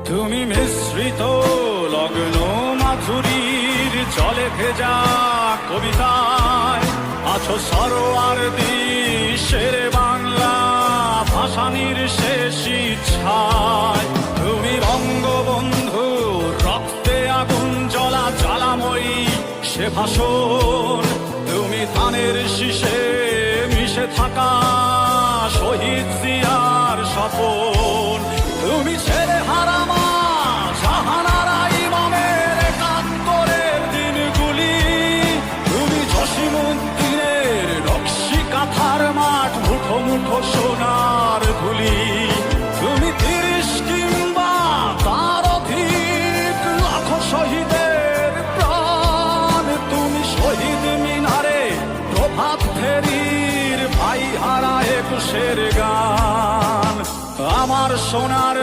তুমি মিশ্রিত লগ্ন মাধুরীর জলে ভেজা কবিতায় আছো সরোয়ার্দী শেরে বাংলা ভাসানির শেষ ইচ্ছায়। তুমি বঙ্গবন্ধু রক্তে আগুন জ্বলা জ্বালাময়ী সে ভাষণ। তুমি ধানের শীষে মিশে থাকা শহীদ জিয়ার স্বপন। তুমি ছেলে হারামা জাহানারা ইমামের একাত্তরের দিনগুলি। তুমি জসিমউদ্দিনের নকশি কাঁথার মাঠ মুঠো মুঠো সোনার ধুলি। তুমি ৩০ কিংবা তার অধিক লাখো শহীদের প্রাণ। তুমি শহীদ মিনারে প্রভাত ফেরির ভাই হারা ২১-এর গান। আমার সোনার